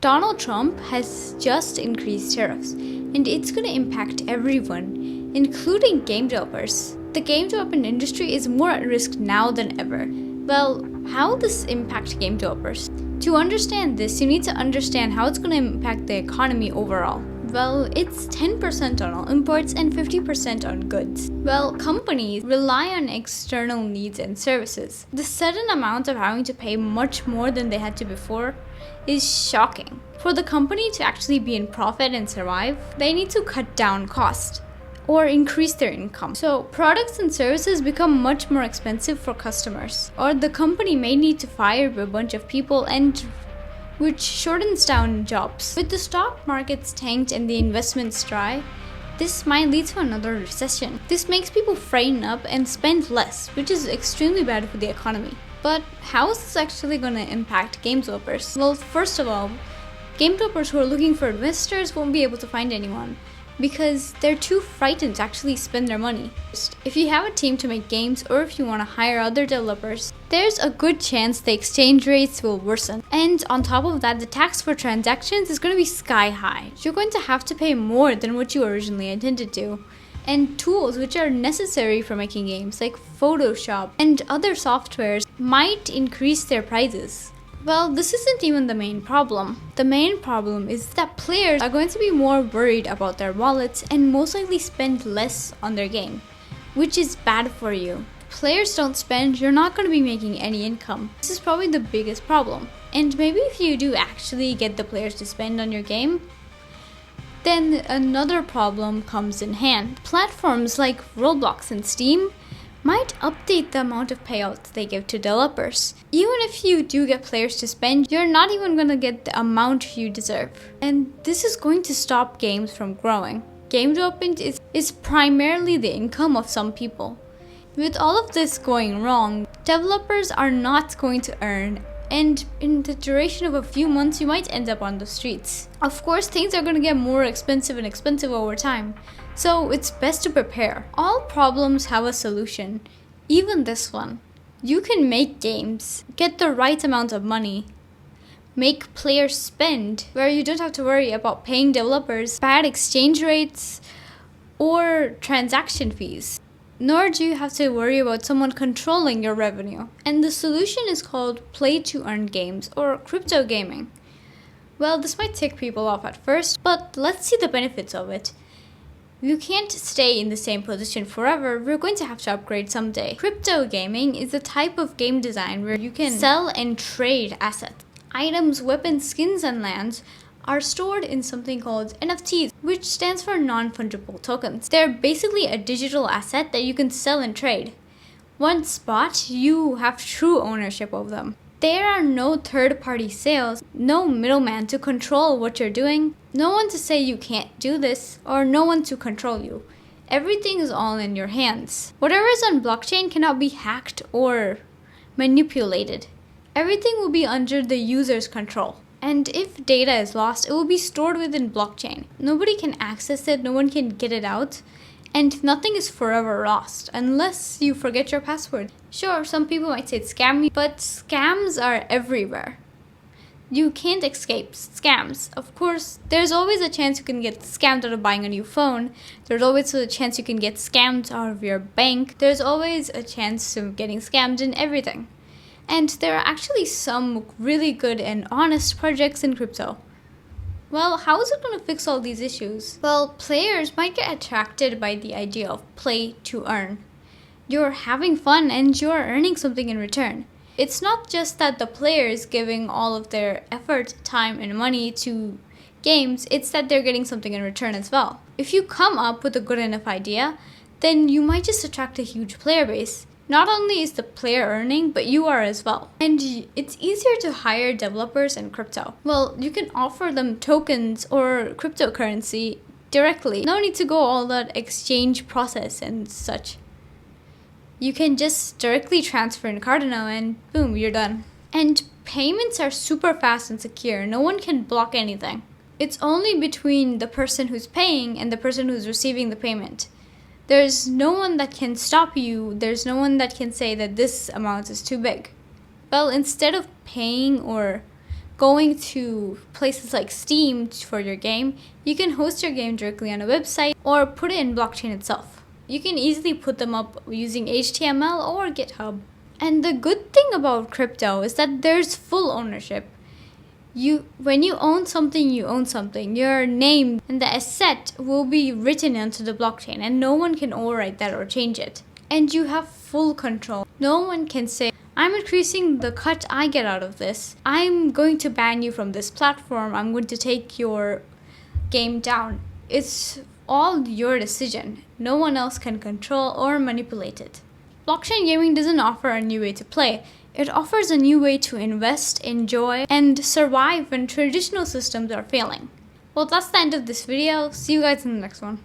Donald Trump has just increased tariffs, and it's going to impact everyone, including game developers. The game development industry is more at risk now than ever. Well, how will this impact game developers? To understand this, you need to understand how it's going to impact the economy overall. Well, it's 10% on all imports and 50% on goods. Well, companies rely on external needs and services. The sudden amount of having to pay much more than they had to before is shocking. For the company to actually be in profit and survive, they need to cut down cost or increase their income. So products and services become much more expensive for customers, or the company may need to fire a bunch of people, and which shortens down jobs. With the stock markets tanked and the investments dry, this might lead to another recession. This makes people frighten up and spend less, which is extremely bad for the economy. But how is this actually going to impact game developers? Well, first of all, game developers who are looking for investors won't be able to find anyone because they're too frightened to actually spend their money. If you have a team to make games, or if you want to hire other developers, there's a good chance the exchange rates will worsen. And on top of that, the tax for transactions is going to be sky high. You're going to have to pay more than what you originally intended to. And tools which are necessary for making games, like Photoshop and other softwares, might increase their prices. Well, this isn't even the main problem. The main problem is that players are going to be more worried about their wallets and most likely spend less on their game, which is bad for you. If players don't spend, you're not going to be making any income. This is probably the biggest problem. And maybe if you do actually get the players to spend on your game, then another problem comes in hand. Platforms like Roblox and Steam might update the amount of payouts they give to developers. Even if you do get players to spend, you're not even going to get the amount you deserve. And this is going to stop games from growing. Game development is primarily the income of some people. With all of this going wrong, developers are not going to earn, and in the duration of a few months, you might end up on the streets. Of course, things are going to get more expensive and expensive over time, so it's best to prepare. All problems have a solution, even this one. You can make games, get the right amount of money, make players spend, where you don't have to worry about paying developers bad exchange rates or transaction fees. Nor do you have to worry about someone controlling your revenue. And the solution is called play-to-earn games, or crypto gaming. Well, this might tick people off at first, but let's see the benefits of it. You can't stay in the same position forever. We're going to have to upgrade someday. Crypto gaming is a type of game design where you can sell and trade assets. Items, weapons, skins, and lands are stored in something called NFTs, which stands for non-fungible tokens. They're basically a digital asset that you can sell and trade. Once bought, you have true ownership of them. There are no third-party sales, no middleman to control what you're doing, no one to say you can't do this, or no one to control you. Everything is all in your hands. Whatever is on blockchain cannot be hacked or manipulated. Everything will be under the user's control. And if data is lost, it will be stored within blockchain. Nobody can access it, no one can get it out, and nothing is forever lost unless you forget your password. Sure, some people might say it's scammy, but scams are everywhere. You can't escape scams. Of course, there's always a chance you can get scammed out of buying a new phone. There's always a chance you can get scammed out of your bank. There's always a chance of getting scammed in everything. And there are actually some really good and honest projects in crypto. Well, how is it going to fix all these issues? Well, players might get attracted by the idea of play to earn. You're having fun and you're earning something in return. It's not just that the player is giving all of their effort, time, and money to games, it's that they're getting something in return as well. If you come up with a good enough idea, then you might just attract a huge player base. Not only is the player earning, but you are as well. And it's easier to hire developers in crypto. Well, you can offer them tokens or cryptocurrency directly. No need to go all that exchange process and such. You can just directly transfer in Cardano and boom, you're done. And payments are super fast and secure. No one can block anything. It's only between the person who's paying and the person who's receiving the payment. There's no one that can stop you. There's no one that can say that this amount is too big. Well, instead of paying or going to places like Steam for your game, you can host your game directly on a website or put it in blockchain itself. You can easily put them up using HTML or GitHub. And the good thing about crypto is that there's full ownership. When you own something, you own something. Your name and the asset will be written onto the blockchain and no one can overwrite that or change it. And you have full control. No one can say, I'm increasing the cut I get out of this. I'm going to ban you from this platform. I'm going to take your game down. It's all your decision. No one else can control or manipulate it. Blockchain gaming doesn't offer a new way to play. It offers a new way to invest, enjoy, and survive when traditional systems are failing. Well, that's the end of this video. See you guys in the next one.